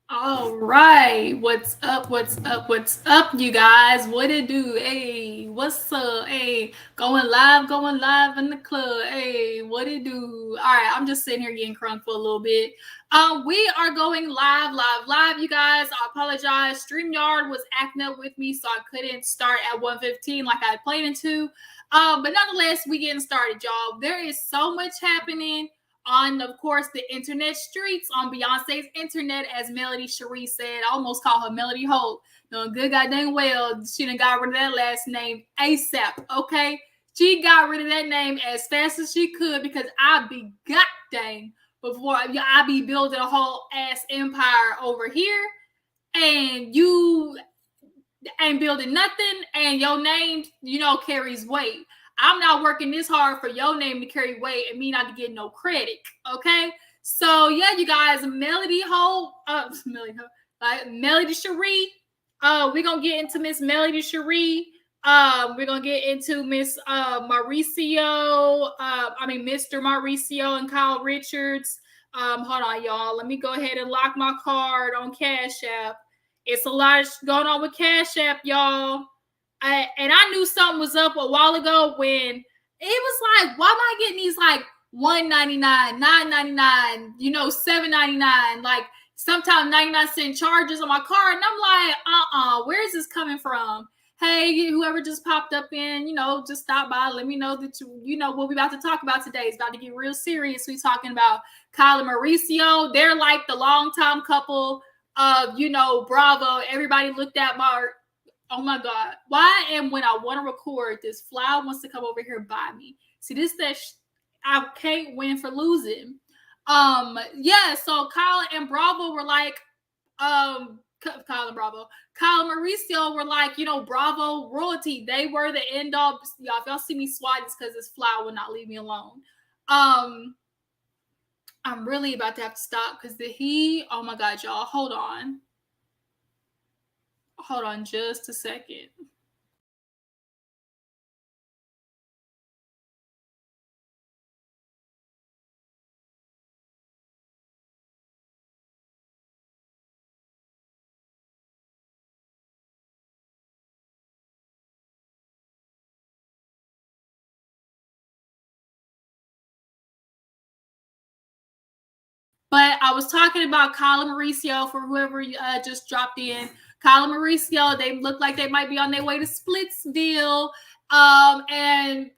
All right. What's up? What's up? What's up, you guys? What it do? Hey, what's up? Hey, going live in the club. Hey, what it do? All right, I'm just sitting here getting crunk for a little bit. We are going live, you guys. I apologize. StreamYard was acting up with me, so I couldn't start at 1:15 like I planned to. But nonetheless, we getting started, y'all. There is so much happening on, of course, the internet streets, on Beyonce's internet, as Melody Cherie said. I almost call her Melody Holt. Knowing good goddamn well, she done got rid of that last name ASAP, okay? She got rid of that name as fast as she could because I be goddamn before I be building a whole ass empire over here and you ain't building nothing and your name, carries weight. I'm not working this hard for your name to carry weight and me not to get no credit. Okay. So yeah, you guys, Melody Holt, Melody Cherie. We're gonna get into Miss Melody Cherie. We're gonna get into Miss Mr. Mauricio and Kyle Richards. Hold on, y'all. Let me go ahead and lock my card on Cash App. It's a lot going on with Cash App, y'all. And I knew something was up a while ago when it was like, why am I getting these like $1.99, $9.99, $7.99, like sometimes 99-cent charges on my card? And I'm like, where is this coming from? Hey, whoever just popped up in, just stop by. Let me know that what we about to talk about today is about to get real serious. We talking about Kyle and Mauricio. They're like the longtime couple of, Bravo. Everybody looked at Mark. Oh my God. Why? And when I want to record, this fly wants to come over here by me. See, I can't win for losing. Yeah, so Kyle and Bravo were like, Kyle and Mauricio were like, Bravo royalty. They were the end all. Y'all, if y'all see me swatting, it's because this fly will not leave me alone. I'm really about to have to stop because oh my God, y'all, hold on. Hold on just a second. But I was talking about Kyle and Mauricio for whoever just dropped in. Kyle and Mauricio, they look like they might be on their way to Splitsville. And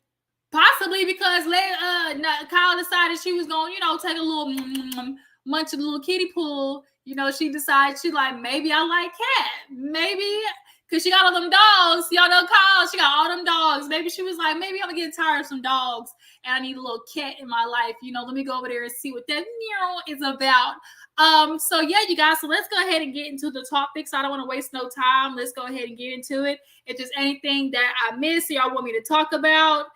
possibly because Kyle decided she was going, take a little munch of the little kiddie pool. She decided maybe I like cat. Maybe because she got all them dogs. Y'all know Kyle, she got all them dogs. Maybe she was like, maybe I'm getting tired of some dogs and I need a little cat in my life. Let me go over there and see what that mural is about. So yeah, you guys, so let's go ahead and get into the topics. I don't want to waste no time. Let's go ahead and get into it. If there's anything that I missed or y'all want me to talk about,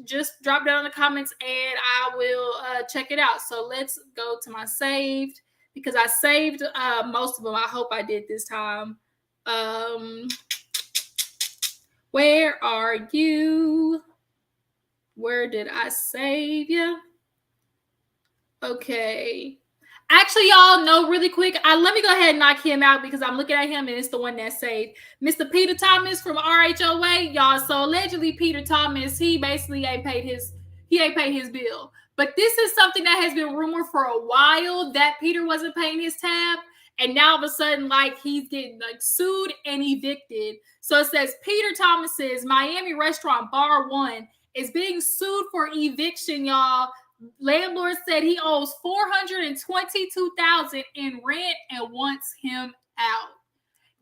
just drop down in the comments and I will check it out. So let's go to my saved because I saved most of them. I hope I did this time. Where are you? Where did I save you? Okay. Actually, y'all know really quick. Let me go ahead and knock him out because I'm looking at him and it's the one that saved. Mr. Peter Thomas from RHOA, y'all. So allegedly, Peter Thomas, he basically ain't paid his bill. But this is something that has been rumored for a while that Peter wasn't paying his tab, and now all of a sudden, he's getting sued and evicted. So it says Peter Thomas's Miami restaurant Bar One is being sued for eviction, y'all. Landlord said he owes $422,000 in rent and wants him out.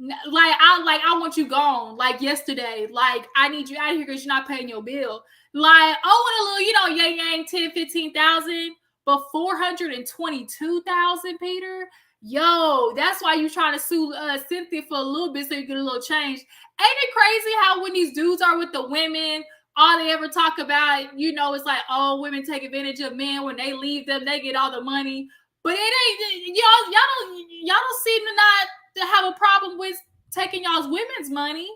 I want you gone. Yesterday, I need you out of here because you're not paying your bill. I want a little, yang 10-15,000, but 422,000, Peter. Yo, that's why you trying to sue Cynthia for a little bit so you get a little change. Ain't it crazy how when these dudes are with the women, all they ever talk about, it's like, oh, women take advantage of men. When they leave them, they get all the money. But it ain't, y'all don't seem to not to have a problem with taking y'all's women's money.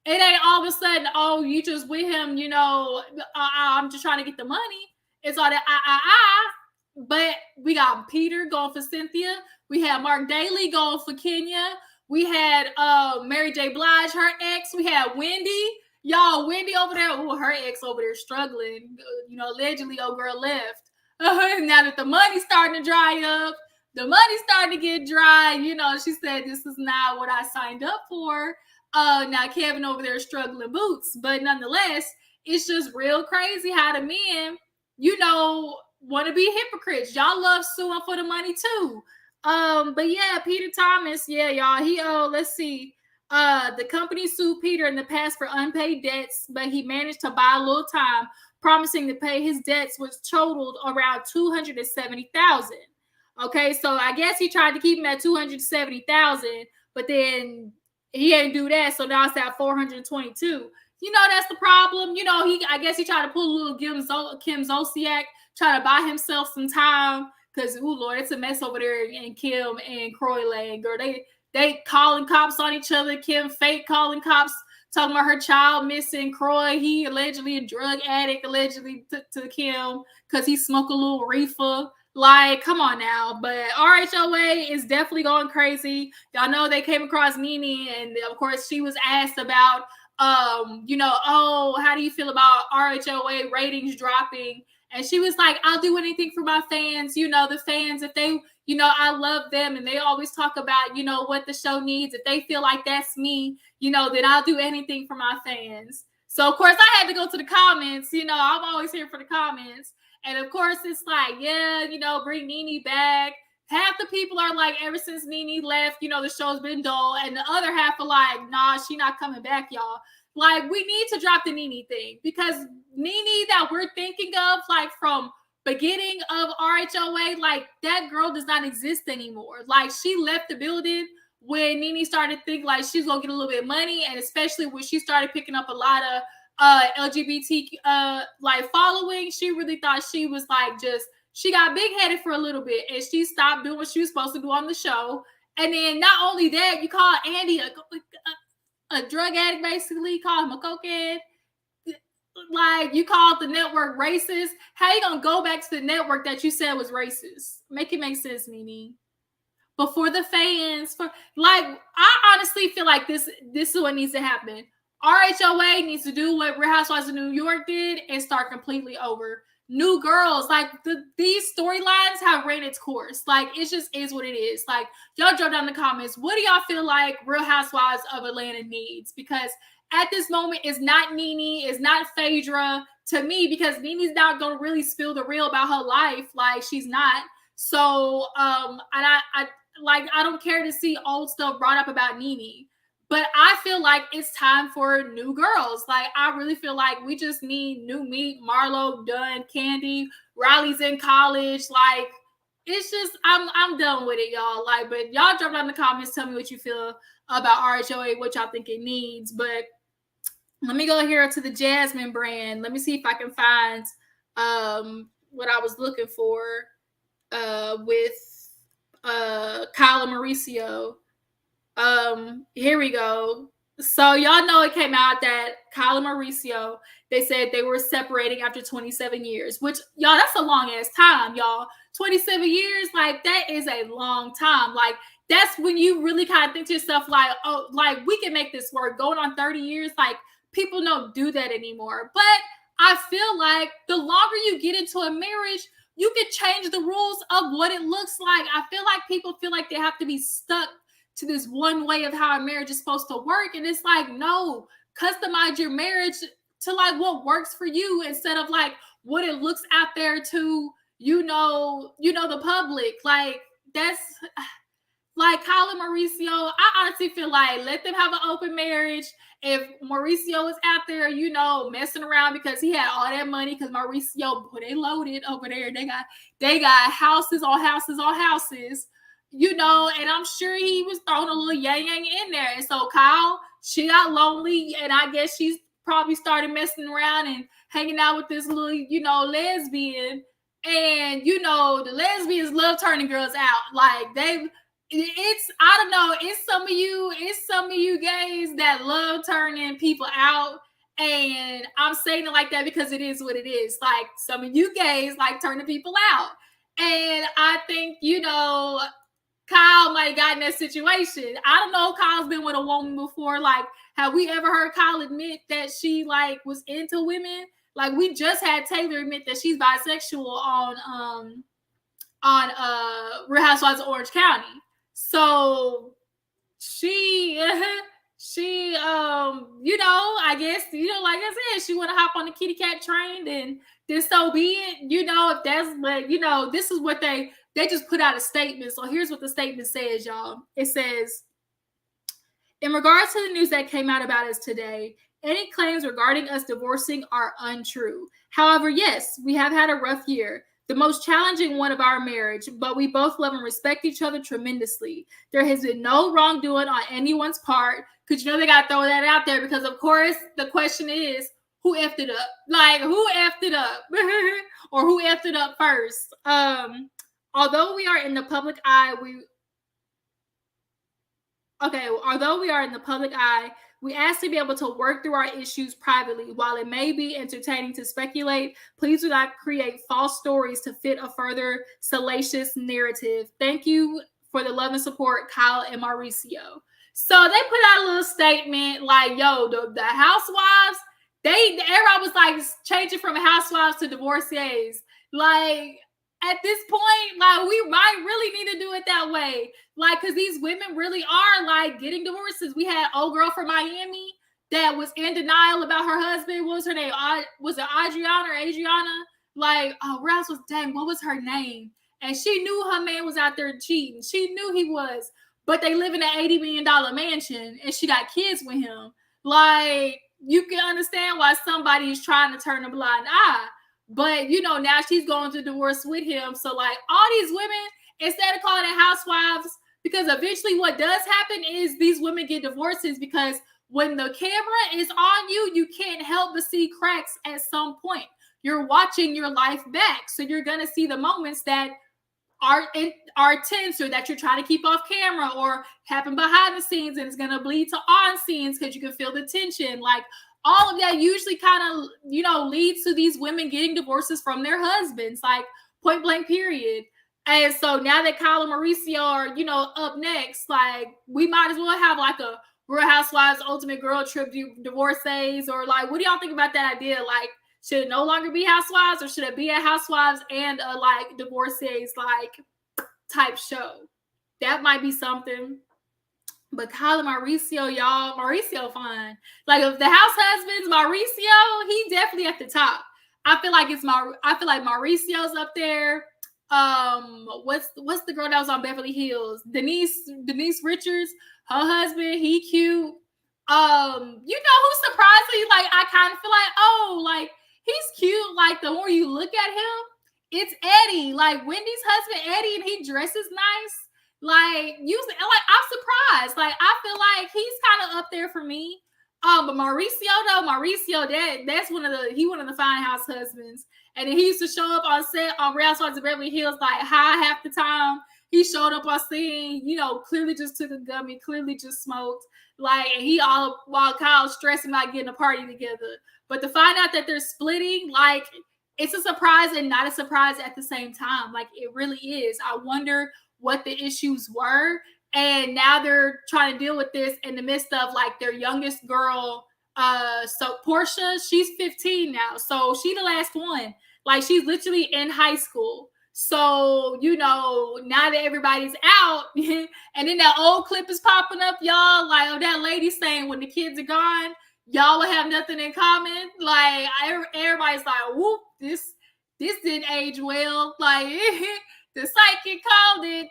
It ain't all of a sudden, oh, you just with him, I'm just trying to get the money. It's all that ah. But we got Peter going for Cynthia. We had Mark Daly going for Kenya. We had Mary J. Blige, her ex. We had Wendy. Y'all, Wendy over there. Oh, her ex over there struggling. Allegedly, old girl left. Now that the money's starting to dry up, the money's starting to get dry. She said this is not what I signed up for. Now Kevin over there struggling boots, but nonetheless, it's just real crazy how the men, want to be hypocrites. Y'all love suing for the money too. But yeah, Peter Thomas, yeah, y'all. Let's see. The company sued Peter in the past for unpaid debts, but he managed to buy a little time, promising to pay his debts, which totaled around $270,000. Okay, so I guess he tried to keep him at $270,000, but then he ain't do that, so now it's at $422. That's the problem. I guess he tried to pull a little Kim Zolciak, try to buy himself some time, because Lord, it's a mess over there in Kim and Croy Lane. Girl, they calling cops on each other. Kim fake calling cops, talking about her child missing. Croy, he allegedly a drug addict, allegedly to Kim because he smoked a little reefer. Like, come on now. But RHOA is definitely going crazy. Y'all know they came across Nene, and of course she was asked about, how do you feel about RHOA ratings dropping? And she was like, I'll do anything for my fans. The fans, if they, I love them and they always talk about, what the show needs. If they feel like that's me, then I'll do anything for my fans. So, of course, I had to go to the comments. I'm always here for the comments. And, of course, it's like, yeah, bring Nene back. Half the people are like, ever since Nene left, the show's been dull. And the other half are like, nah, she not coming back, y'all. Like, we need to drop the Nene thing, because Nene that we're thinking of, like, from beginning of RHOA, like, that girl does not exist anymore. Like, she left the building when Nene started thinking, like, she's going to get a little bit of money, and especially when she started picking up a lot of LGBT, following. She really thought she was, like, she got big-headed for a little bit, and she stopped doing what she was supposed to do on the show. And then not only that, you call Andy a drug addict, basically. Call him a cokehead. Like, you called the network racist. How you gonna go back to the network that you said was racist? Make it make sense, Nene. But for the fans, I honestly feel like this is what needs to happen. RHOA needs to do what Real Housewives of New York did and start completely over. New girls, like, these storylines have ran its course. Like, it just is what it is. Like, y'all drop down in the comments, what do y'all feel like Real Housewives of Atlanta needs? Because at this moment, it's not Nene, it's not Phaedra to me, because Nene's not going to really spill the real about her life. Like, she's not. So, I don't care to see old stuff brought up about Nene. But I feel like it's time for new girls. Like, I really feel like we just need new meat. Marlo done, Candy, Riley's in college. Like, it's just, I'm done with it, y'all. Like, but y'all drop down in the comments, tell me what you feel about RHOA, what y'all think it needs. But let me go here to the Jasmine brand. Let me see if I can find what I was looking for with Kyle and Mauricio. Here we go. So y'all know it came out that Kyle and Mauricio, they said they were separating after 27 years, which, y'all, that's a long ass time, y'all. 27 years, like, that is a long time. Like, that's when you really kind of think to yourself, like, oh, like, we can make this work. Going on 30 years, like, people don't do that anymore. But I feel like the longer you get into a marriage, you can change the rules of what it looks like. I feel like people feel like they have to be stuck to this one way of how a marriage is supposed to work. And it's like, no, customize your marriage to, like, what works for you, instead of, like, what it looks out there to, the public. Like, that's, like, Kyle and Mauricio, I honestly feel like, let them have an open marriage. If Mauricio is out there, messing around because he had all that money, because Mauricio, they loaded over there. They got houses on houses on houses. And I'm sure he was throwing a little yang in there. And so Kyle, she got lonely, and I guess she's probably started messing around and hanging out with this little, lesbian. And, the lesbians love turning girls out. Like, I don't know, it's some of you gays that love turning people out. And I'm saying it like that because it is what it is. Like, some of you gays like turning people out. And I think, Kyle might have gotten that situation. I don't know if Kyle's been with a woman before. Like, have we ever heard Kyle admit that she like was into women? Like, we just had Taylor admit that she's bisexual on Real Housewives of Orange County. So she I guess, like I said, she want to hop on the kitty cat train, then so be it. If that's what, this is what they just put out a statement. So here's what the statement says, y'all. It says, in regards to the news that came out about us today, any claims regarding us divorcing are untrue. However, yes, we have had a rough year, the most challenging one of our marriage, but we both love and respect each other tremendously. There has been no wrongdoing on anyone's part, because they got to throw that out there, because of course the question is, who effed it up? Like, who effed it up? Or who effed it up first? Although we are in the public eye, we ask to be able to work through our issues privately. While it may be entertaining to speculate, please do not create false stories to fit a further salacious narrative. Thank you for the love and support, Kyle and Mauricio. So they put out a little statement like, yo, the housewives, everybody was like changing from housewives to divorcees. Like, at this point, like, we might really need to do it that way. Like, because these women really are, like, getting divorces. We had old girl from Miami that was in denial about her husband. What was her name? Was it Adriana or Adriana? Like, Rouse was, dang, what was her name? And she knew her man was out there cheating. She knew he was. But they live in an $80 million mansion, and she got kids with him. Like, you can understand why somebody is trying to turn a blind eye. But, now she's going through divorce with him. So, like, all these women, instead of calling it housewives, because eventually what does happen is these women get divorces, because when the camera is on you, you can't help but see cracks at some point. You're watching your life back. So you're going to see the moments that are tense, or that you're trying to keep off camera, or happen behind the scenes, and it's going to bleed to on scenes because you can feel the tension. Like, all of that usually kind of, leads to these women getting divorces from their husbands, like, point blank period. And so now that Kyle and Mauricio are, up next, like, we might as well have like a Real Housewives Ultimate Girl Trip divorcees, or like, what do y'all think about that idea? Like, should it no longer be Housewives, or should it be a Housewives and a like divorcees like type show? That might be something. But Kyle and Mauricio, y'all, Mauricio fine. Like, of the house husbands, Mauricio, he definitely at the top. I feel like Mauricio's up there. What's the girl that was on Beverly Hills? Denise Richards, her husband, he cute. Who surprisingly, like, I kind of feel like, oh, like, he's cute. Like, the more you look at him, it's Eddie. Like, Wendy's husband, Eddie, and he dresses nice. Like, usually, like, I'm surprised. Like, I feel like he's kind of up there for me. But Mauricio, that's one of the fine house husbands. And then he used to show up on set on Real Housewives of Beverly Hills, like, high half the time. He showed up on scene, clearly just took a gummy, clearly just smoked. Like, and he all while Kyle's stressing about getting a party together. But to find out that they're splitting, like, it's a surprise and not a surprise at the same time. Like, it really is. I wonder what the issues were, and now they're trying to deal with this in the midst of, like, their youngest girl. So Portia, she's 15 now, so she the last one. Like, she's literally in high school. So, now that everybody's out, and then that old clip is popping up, y'all, like, of that lady saying, when the kids are gone, y'all will have nothing in common. Like, everybody's like, whoop, this didn't age well. Like, the psychic called it.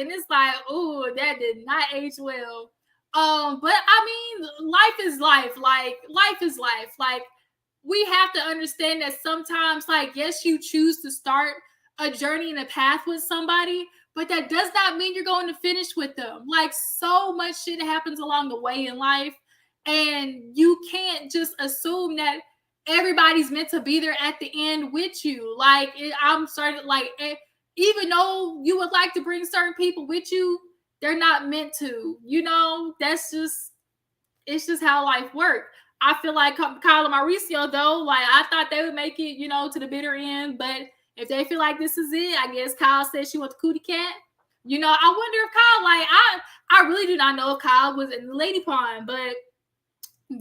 And it's like, ooh, that did not age well. But I mean, life is life. Like, life is life. Like, we have to understand that sometimes, like, yes, you choose to start a journey and a path with somebody, but that does not mean you're going to finish with them. Like, so much shit happens along the way in life, and you can't just assume that everybody's meant to be there at the end with you. Like, I'm starting, like, even though you would like to bring certain people with you, they're not meant to. It's just how life works. I feel like Kyle and Mauricio, though, like I thought they would make it, to the bitter end. But if they feel like this is it, I guess Kyle said she wants the cootie cat. I wonder if Kyle, like, I really do not know if Kyle was in the Lady Pond, but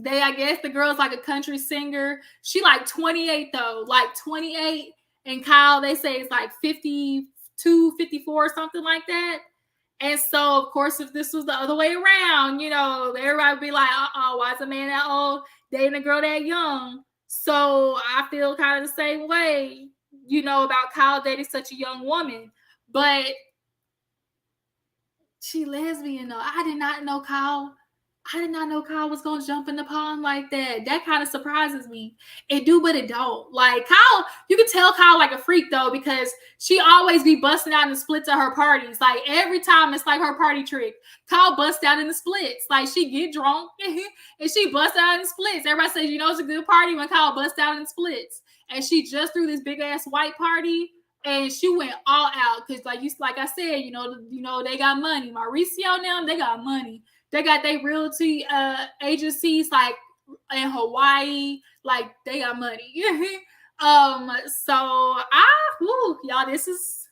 I guess the girl's like a country singer. She like 28 though, like 28. And Kyle, they say it's like 52, 54, something like that. And so, of course, if this was the other way around, everybody would be like, why is a man that old dating a girl that young? So I feel kind of the same way, about Kyle dating such a young woman. But she lesbian though. I did not know Kyle was gonna jump in the pond like that. That kind of surprises me. It do, but it don't. Like Kyle, you can tell Kyle like a freak though, because she always be busting out in the splits at her parties. Like every time it's like her party trick. Kyle busts out in the splits. Like she get drunk and she busts out in the splits. Everybody says, it's a good party when Kyle busts out in the splits. And she just threw this big ass white party. And she went all out because, like I said, they got money. Mauricio and them, they got money. They got their realty agencies like in Hawaii, like they got money. So y'all, this is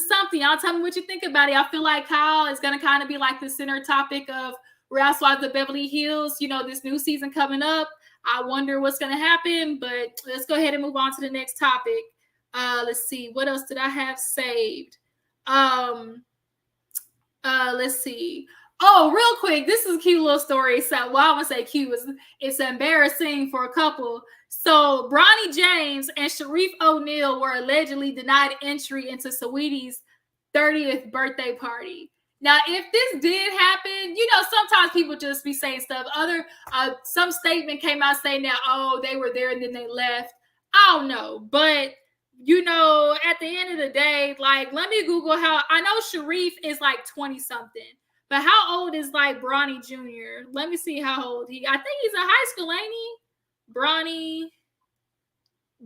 something. Y'all tell me what you think about it. I feel like Kyle is gonna kind of be like the center topic of Real Housewives of Beverly Hills. This new season coming up. I wonder what's gonna happen, but let's go ahead and move on to the next topic. Let's see. What else did I have saved? Let's see. Oh, real quick. This is a cute little story. So, I want to say cute. It's embarrassing for a couple. So, Bronny James and Sharif O'Neal were allegedly denied entry into Saweetie's 30th birthday party. Now, if this did happen, sometimes people just be saying stuff. Some statement came out saying that, they were there and then they left. I don't know. But at the end of the day, like, let me Google how. I know Sharif is like 20 something, but how old is like Bronny Jr.? Let me see how old he. I think he's in high school, ain't he?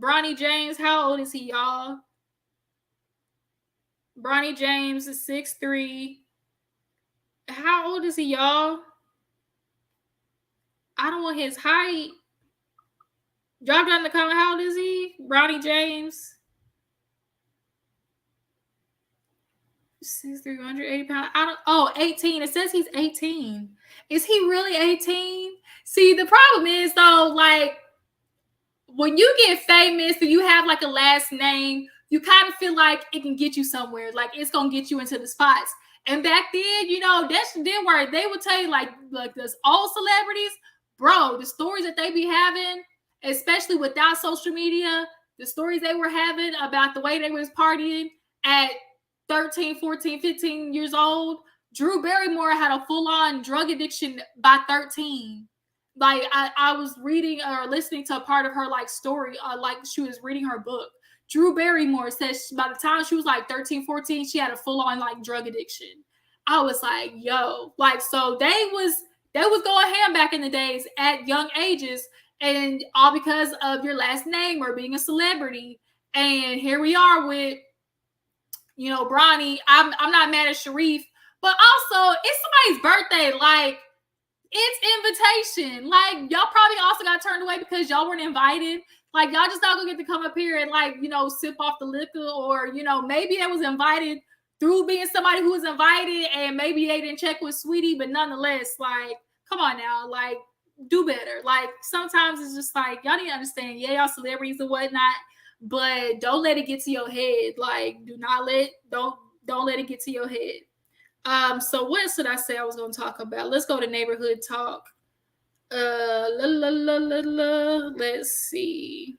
Bronny James. How old is he, y'all? Bronny James is 6'3". How old is he, y'all? I don't want his height. Drop down in the comment. How old is he? Bronny James. 6'3", 180 pounds. 18. It says he's 18. Is he really 18? See, the problem is though, like when you get famous and you have like a last name, you kind of feel like it can get you somewhere. Like it's gonna get you into the spots. And back then, that shit did work. They would tell you like those old celebrities, bro, the stories that they be having, especially without social media, the stories they were having about the way they was partying at 13, 14, 15 years old. Drew Barrymore had a full-on drug addiction by 13. Like I was reading or listening to a part of her like story, like she was reading her book. Drew Barrymore says by the time she was like 13, 14, she had a full-on like drug addiction. I was like, yo, like, so they was going ham back in the days at young ages, and all because of your last name or being a celebrity. And here we are with, Bronny. I'm not mad at Sharif, but also it's somebody's birthday. Like, it's invitation. Like, y'all probably also got turned away because y'all weren't invited. Like, y'all just not gonna get to come up here and like, sip off the liquor, or maybe it was invited through being somebody who was invited, and maybe they didn't check with Sweetie, but nonetheless, like, come on now, like, do better. Like, sometimes it's just like, y'all need to understand, yeah, y'all celebrities and whatnot, but don't let it get to your head. Like, don't let it get to your head. So what else did I say I was gonna talk about? Let's go to neighborhood talk. Let's see.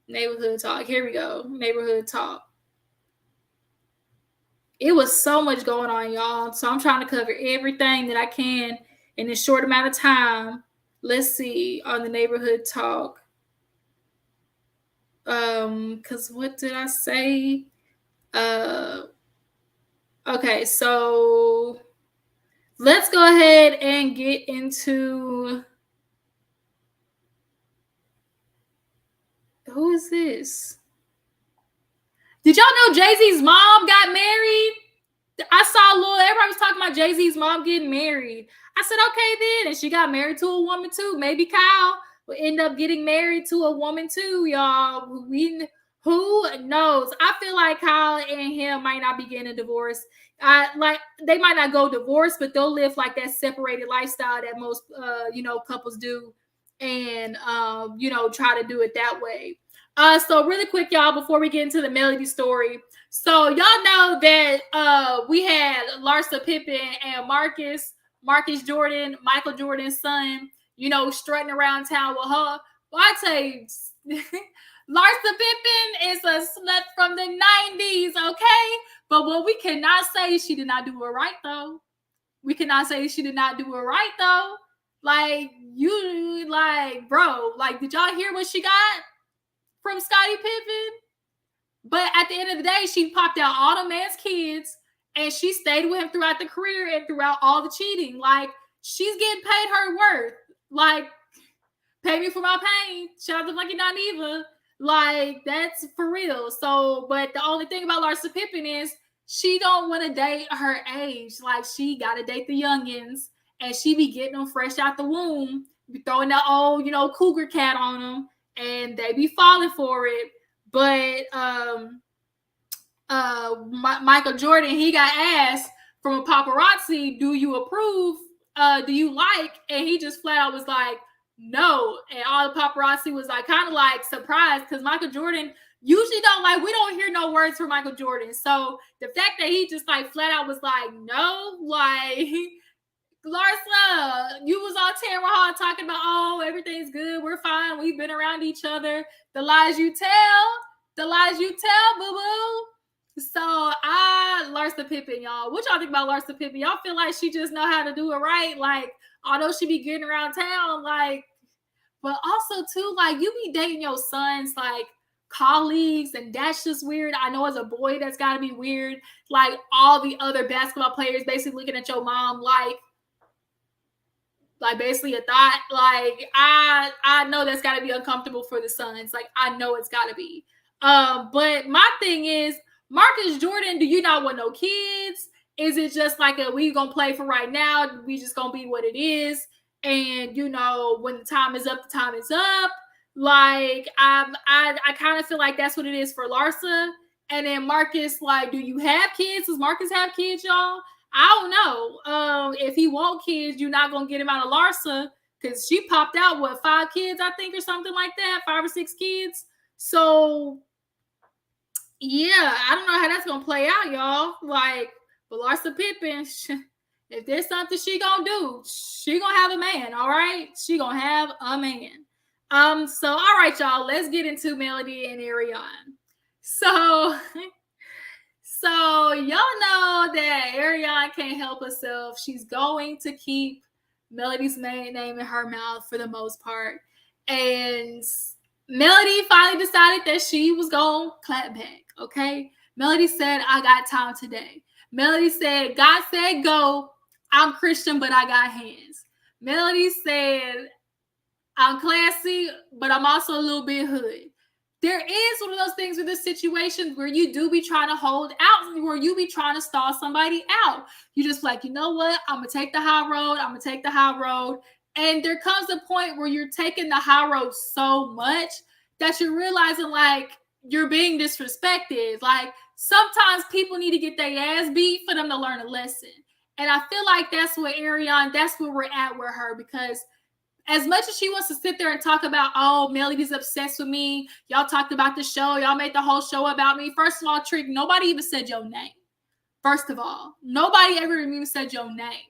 Neighborhood talk. Here we go. Neighborhood talk. It was so much going on, y'all. So I'm trying to cover everything that I can in a short amount of time. Let's see on the neighborhood talk. Because what did I say? Okay, so let's go ahead and get into, who is this? Did y'all know Jay-Z's mom got married? I saw everybody was talking about Jay-Z's mom getting married. I said, okay then. And she got married to a woman too. Maybe Kyle will end up getting married to a woman too, y'all. Who knows? I feel like Kyle and him might not be getting a divorce. Like they might not go divorce, but they'll live like that separated lifestyle that most couples do, and try to do it that way. So really quick, y'all, before we get into the Melody story. So y'all know that we had Larsa Pippen and Marcus Jordan, Michael Jordan's son, strutting around town with her. Well, I tell you, Larsa Pippen is a slut from the 90s, okay? But what we cannot say is she did not do it right, though. We cannot say she did not do it right, though. Like, bro, did y'all hear what she got from Scottie Pippen? But at the end of the day, she popped out all the man's kids, and she stayed with him throughout the career and throughout all the cheating. Like, she's getting paid her worth. Like, pay me for my pain. Shout out to Lucky Doniva. Like, that's for real. So, but the only thing about Larsa Pippen is she don't want to date her age. Like, she got to date the youngins, and she be getting them fresh out the womb, be throwing that old, cougar cat on them, and they be falling for it. But Michael Jordan, he got asked from a paparazzi, do you approve? Do you like? And he just flat out was like, no. And all the paparazzi was like kind of like surprised because Michael Jordan usually we don't hear no words from Michael Jordan. So the fact that he just like flat out was like, no, like Larsa, you was on Tamara Hall talking about, oh, everything's good, we're fine, we've been around each other. The lies you tell, boo-boo. So Larsa Pippen, y'all. What y'all think about Larsa Pippen? Y'all feel like she just know how to do it right? Like, although she be getting around town, like, but also too, like, you be dating your sons, like, colleagues, and that's just weird. I know as a boy, that's gotta be weird. Like, all the other basketball players basically looking at your mom like basically a thought. Like, I know that's gotta be uncomfortable for the sons. Like, I know it's gotta be. But my thing is, Marcus Jordan, do you not want no kids? Is it just like we gonna play for right now? We just gonna be what it is, and when the time is up, the time is up. Like, I kind of feel like that's what it is for Larsa. And then Marcus, like, do you have kids? Does Marcus have kids, y'all? I don't know. If he want kids, you're not gonna get him out of Larsa because she popped out 5 kids, I think, or something like that, 5 or 6 kids. So yeah, I don't know how that's gonna play out, y'all. Like, but Larsa Pippen, if there's something she gonna do, she gonna have a man. All right, she gonna have a man. So all right, y'all, let's get into Melody and Ariane. So y'all know that Ariane can't help herself. She's going to keep Melody's main name in her mouth for the most part, and Melody finally decided that she was gonna clap back. Okay, Melody said, I got time today. Melody said, God said go. I'm Christian, but I got hands. Melody said, I'm classy, but I'm also a little bit hood. There is one of those things with this situation where you do be trying to hold out, where you be trying to stall somebody out. You just like, you know what? I'm going to take the high road. And there comes a point where you're taking the high road so much that you're realizing, like, you're being disrespected. Like, sometimes people need to get their ass beat for them to learn a lesson. And I feel like that's what Ariane, that's where we're at with her, because as much as she wants to sit there and talk about, oh, Melody's obsessed with me, y'all talked about the show, y'all made the whole show about me. First of all, Trick, nobody even said your name. First of all, nobody ever even said your name.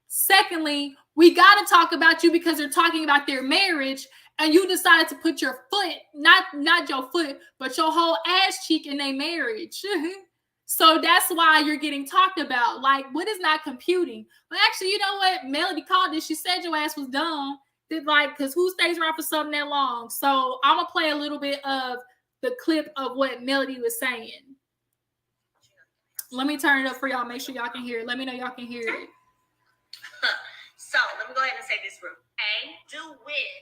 Secondly, we got to talk about you because they're talking about their marriage, and you decided to put your foot, not your foot, but your whole ass cheek in their marriage. So that's why you're getting talked about. Like, what is not computing? Well, actually, you know what? Melody called it. She said your ass was dumb. Because who stays around for something that long? So I'm going to play a little bit of the clip of what Melody was saying. Let me turn it up for y'all. Make sure y'all can hear it. Let me know y'all can hear it. So let me go ahead and say this real. Do it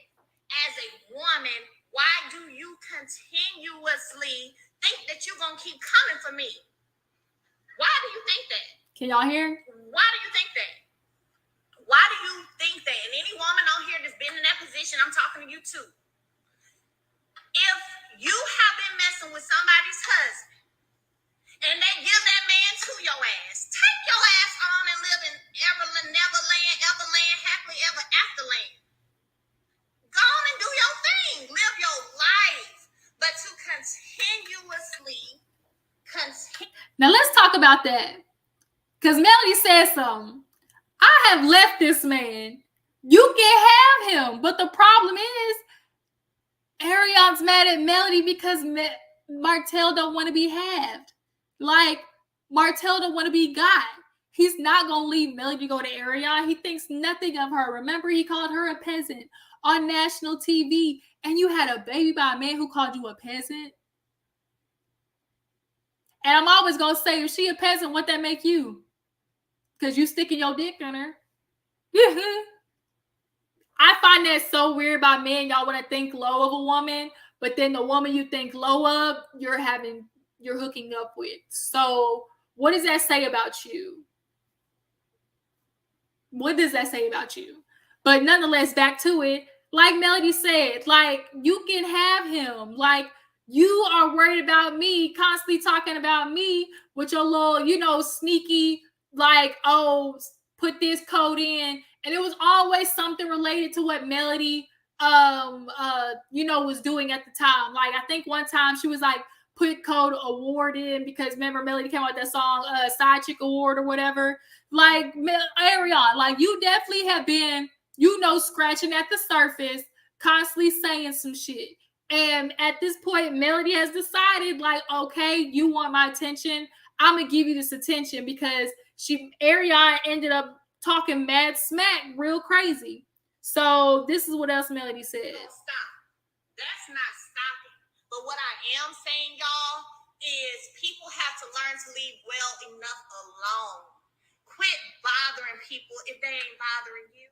as a woman. Why do you continuously think that you're going to keep coming for me? Why do you think that? Can y'all hear? Why do you think that? Why do you think that? And any woman on here that's been in that position, I'm talking to you too. If you have been messing with somebody's husband and they give that man to your ass, take your ass on and live in Everland, happily ever after land. Go on and do your thing. Live your life. But to continuously Now let's talk about that. Because Melody said something. I have left this man. You can have him. But the problem is, Arion's mad at Melody because Martell don't want to be halved. Like, Martell don't want to be got. He's not going to leave Melody to go to Arion. He thinks nothing of her. Remember, he called her a peasant on national TV. And you had a baby by a man who called you a peasant? And I'm always going to say, if she a peasant, what that make you? Because you sticking your dick in her. I find that so weird about men. Y'all want to think low of a woman, but then the woman you think low of, you're hooking up with. So what does that say about you? What does that say about you? But nonetheless, back to it. Like Melody said, like, you can have him. Like, you are worried about me, constantly talking about me with your little, sneaky, like, oh, put this code in. And it was always something related to what Melody, was doing at the time. Like, I think one time she was like, put code award in because remember Melody came out with that song, Side Chick Award or whatever. Like, Arion, like, you definitely have been, scratching at the surface, constantly saying some shit. And at this point, Melody has decided, like, okay, you want my attention. I'm going to give you this attention because Arion ended up talking mad smack real crazy. So this is what else Melody said. Stop. That's not stopping. But what I am saying, y'all, is people have to learn to leave well enough alone. Quit bothering people if they ain't bothering you.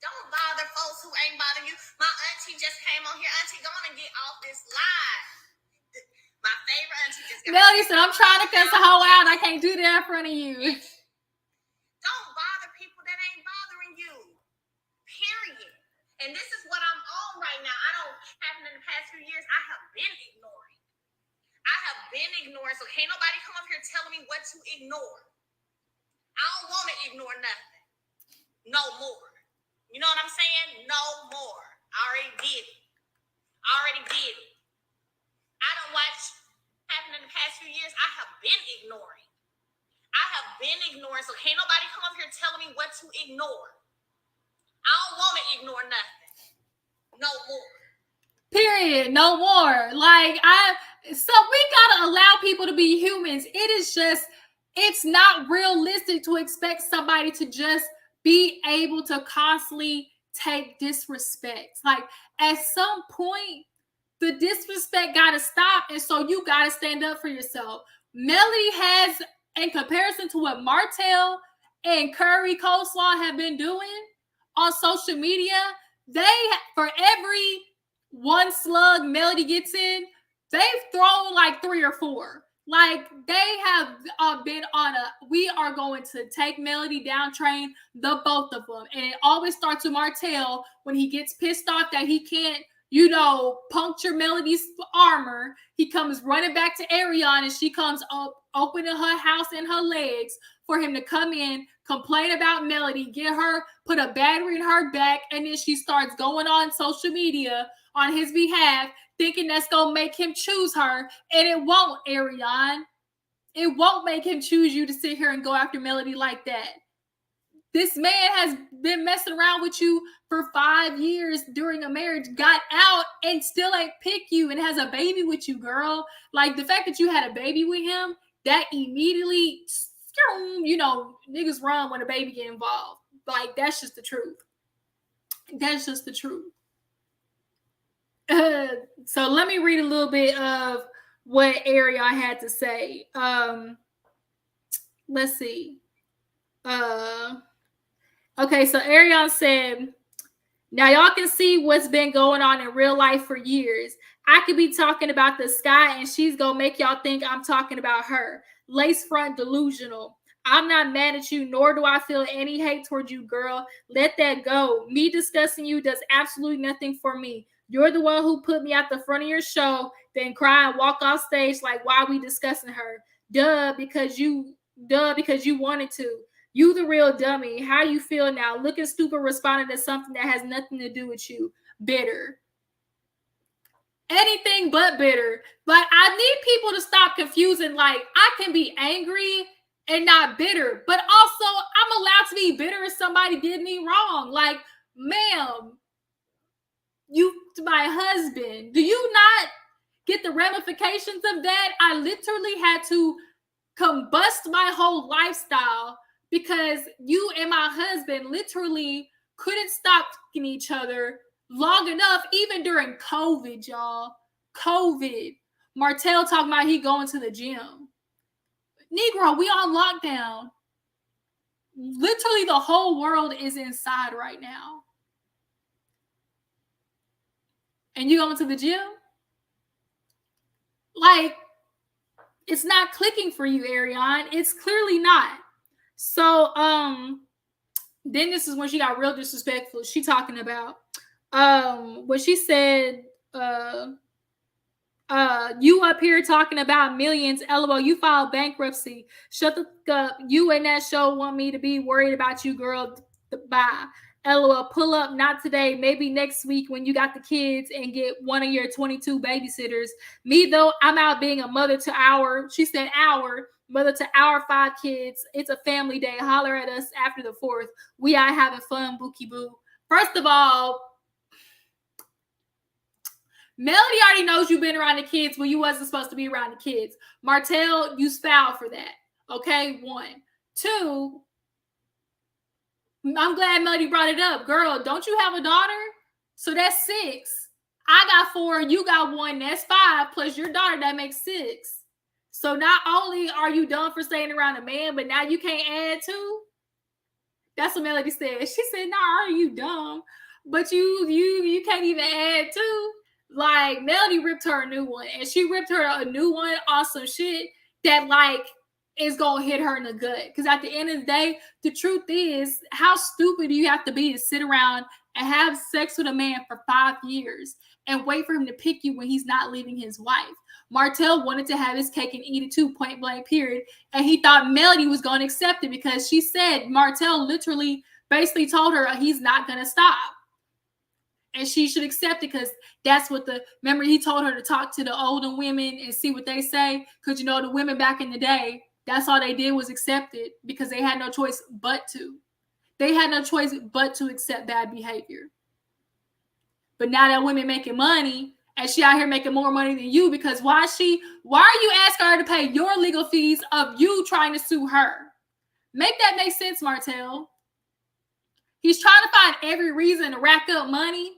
Don't bother folks who ain't bothering you. My auntie just came on here. Auntie, go on and get off this live. My favorite auntie just got Melody said, I'm trying to cuss a hoe out. I can't do that in front of you. Don't bother people that ain't bothering you. Period. And this is what I'm on right now. In the past few years, I have been ignoring. So can't nobody come up here telling me what to ignore. I don't want to ignore nothing. No more. You know what I'm saying? No more. I already did it. I don't watch happened in the past few years. I have been ignoring. So can't nobody come up here telling me what to ignore. I don't want to ignore nothing. No more. Period. No more. So we gotta allow people to be humans. It's not realistic to expect somebody to just be able to constantly take disrespect. Like, at some point, the disrespect gotta stop, and so you gotta stand up for yourself. Melody has, in comparison to what Martell and Curry Coleslaw have been doing on social media, for every one slug Melody gets in, they've thrown like 3 or 4. Like, they have been on we are going to take Melody down train, the both of them. And it always starts with Martell when he gets pissed off that he can't, puncture Melody's armor. He comes running back to Arion and she comes up, opening her house and her legs for him to come in, complain about Melody, put a battery in her back, and then she starts going on social media on his behalf, thinking that's going to make him choose her, and it won't, Arion. It won't make him choose you to sit here and go after Melody like that. This man has been messing around with you for 5 years during a marriage, got out, and still ain't pick you and has a baby with you, girl. Like, the fact that you had a baby with him, that immediately, niggas run when a baby get involved. Like, that's just the truth. So let me read a little bit of what Arion had to say. Let's see. Okay, so Arion said, now y'all can see what's been going on in real life for years. I could be talking about the sky and she's gonna make y'all think I'm talking about her. Lace front delusional. I'm not mad at you, nor do I feel any hate towards you, girl. Let that go. Me discussing you does absolutely nothing for me. You're the one who put me at the front of your show, then cry and walk off stage like, why are we discussing her? Because you wanted to. You the real dummy. How you feel now? Looking stupid responding to something that has nothing to do with you. Bitter. Anything but bitter. Like, I need people to stop confusing. Like, I can be angry and not bitter, but also I'm allowed to be bitter if somebody did me wrong. Like, ma'am, you my husband, do you not get the ramifications of that? I literally had to combust my whole lifestyle because you and my husband literally couldn't stop fucking each other long enough, even during COVID, y'all. COVID. Martell talking about he going to the gym. Negro, we on lockdown. Literally the whole world is inside right now. And you going to the gym? Like, it's not clicking for you, Ariane. It's clearly not. So, then this is when she got real disrespectful. She talking about, what she said, you up here talking about millions, LOL, you filed bankruptcy. Shut the fuck up. You and that show want me to be worried about you, girl. Bye. LOL, pull up, not today, maybe next week when you got the kids and get one of your 22 babysitters. Me, though, I'm out being a mother to she said mother to our 5 kids. It's a family day. Holler at us after the 4th. We are having fun, bookie boo. First of all, Melody already knows you've been around the kids when you wasn't supposed to be around the kids. Martell, you foul for that. Okay, 1. 2, I'm glad Melody brought it up. Girl, don't you have a daughter? So that's 6. I got 4, you got 1, that's 5, plus your daughter, that makes 6. So not only are you done for staying around a man, but now you can't add 2? That's what Melody said. She said, nah, are you dumb? But you can't even add 2. Like, Melody ripped her a new one, and she ripped her a new one on some shit that, like, is gonna hit her in the gut. Because at the end of the day, the truth is, how stupid do you have to be to sit around and have sex with a man for 5 years and wait for him to pick you when he's not leaving his wife? Martell wanted to have his cake and eat it too, point blank, period. And he thought Melody was going to accept it because she said Martell literally basically told her he's not going to stop. And she should accept it because that's what remember he told her to talk to the older women and see what they say. Because, you know, the women back in the day, that's all they did was accept it because they had no choice but to. They had no choice but to accept bad behavior. But now that women making money and she out here making more money than you, because why are you asking her to pay your legal fees of you trying to sue her? Make that make sense, Martell. He's trying to find every reason to rack up money,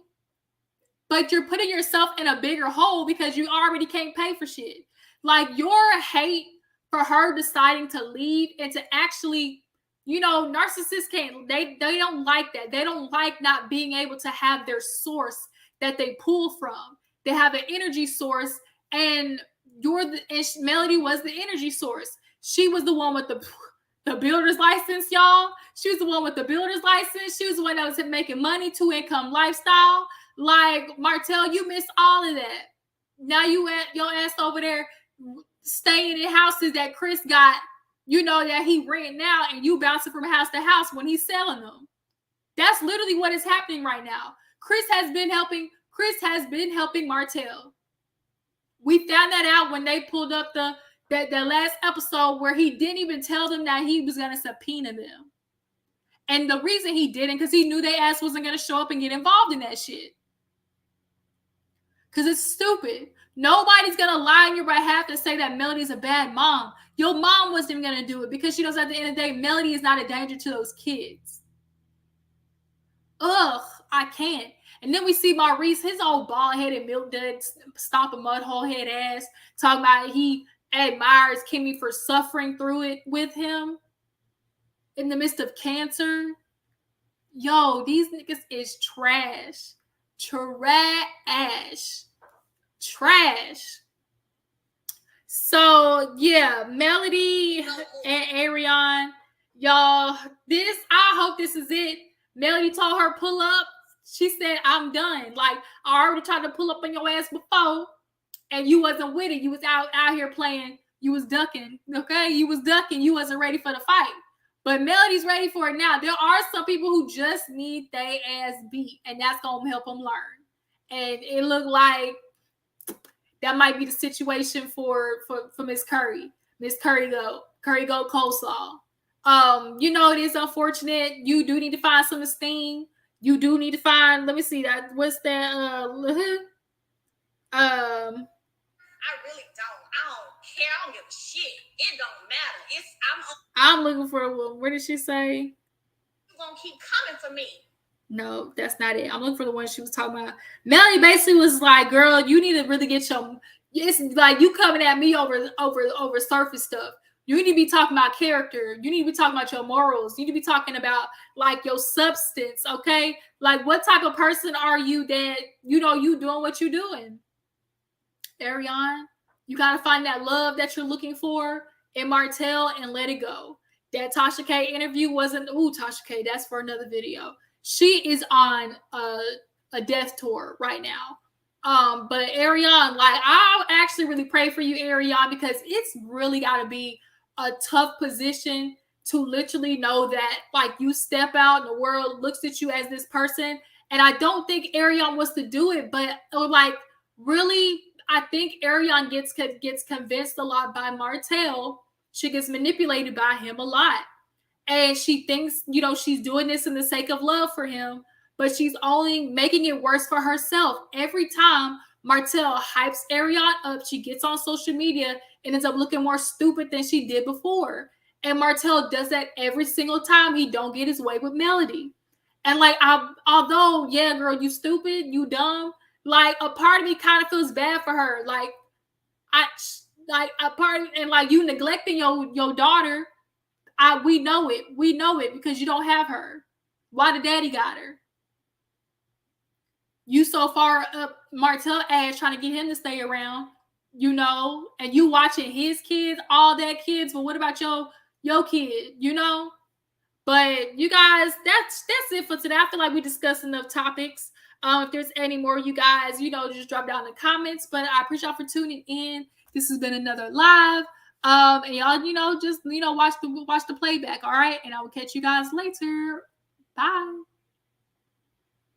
but you're putting yourself in a bigger hole because you already can't pay for shit. Like, your hate for her deciding to leave and to actually, you know, narcissists they don't like that. They don't like not being able to have their source that they pull from. They have an energy source, and Melody was the energy source. She was the one with the builder's license, y'all. She was the one with the builder's license. She was the one that was making money, 2-income lifestyle. Like, Martell, you missed all of that. Now you at your ass over there staying in houses that Chris got, you know, that he rent now, and you bouncing from house to house when he's selling them. That's literally what is happening right now. Chris has been helping Martell. We found that out when they pulled up the last episode where he didn't even tell them that he was going to subpoena them. And the reason he didn't, because he knew their ass wasn't going to show up and get involved in that shit. Because it's stupid. Nobody's going to lie on your behalf and say that Melody's a bad mom. Your mom wasn't even going to do it because she knows at the end of the day, Melody is not a danger to those kids. Ugh, I can't. And then we see Maurice, his old bald-headed, milk-dud, stomp-a-mud-hole head ass, talking about he admires Kimmy for suffering through it with him in the midst of cancer. Yo, these niggas is trash. Trash. So yeah, Melody and Arion, y'all. I hope this is it. Melody told her pull up. She said, "I'm done." Like I already tried to pull up on your ass before, and you wasn't with it. You was out here playing. You was ducking. Okay, you was ducking. You wasn't ready for the fight. But Melody's ready for it now. There are some people who just need their ass beat, and that's gonna help them learn. And it looked like that might be the situation for Miss Curry. Miss Curry go coleslaw. You know, it is unfortunate. You do need to find some esteem. You do need to find. Let me see that. What's that? I really don't. I don't care. I don't give a shit. It don't matter. I'm looking for where did she say? You gonna keep coming for me? No, that's not it. I'm looking for the one she was talking about. Melanie basically was like, "Girl, you need to really get your. It's like you coming at me over surface stuff. You need to be talking about character. You need to be talking about your morals. You need to be talking about like your substance. Okay, like what type of person are you that you know you doing what you doing? Ariane, you gotta find that love that you're looking for in Martell and let it go. That Tasha K interview wasn't. Ooh, Tasha K, that's for another video. She is on a death tour right now. But Ariane, like I actually really pray for you, Ariane, because it's really got to be a tough position to literally know that like you step out and the world looks at you as this person. And I don't think Ariane wants to do it, but like really, I think Ariane gets convinced a lot by Martell. She gets manipulated by him a lot. And she thinks, you know, she's doing this in the sake of love for him, but she's only making it worse for herself. Every time Martell hypes Ariane up, she gets on social media and ends up looking more stupid than she did before. And Martell does that every single time he don't get his way with Melody. And like, although, yeah, girl, you stupid, you dumb, like a part of me kind of feels bad for her. Like, a part of, and like you neglecting your daughter. We know it. We know it because you don't have her. Why the daddy got her? You so far up Martell ass trying to get him to stay around, you know, and you watching his kids, all that kids. But what about your kid? You know. But you guys, that's it for today. I feel like we discussed enough topics. If there's any more, you guys, you know, just drop down in the comments. But I appreciate y'all for tuning in. This has been another live. And y'all, you know, just watch the playback, all right? And I will catch you guys later. Bye.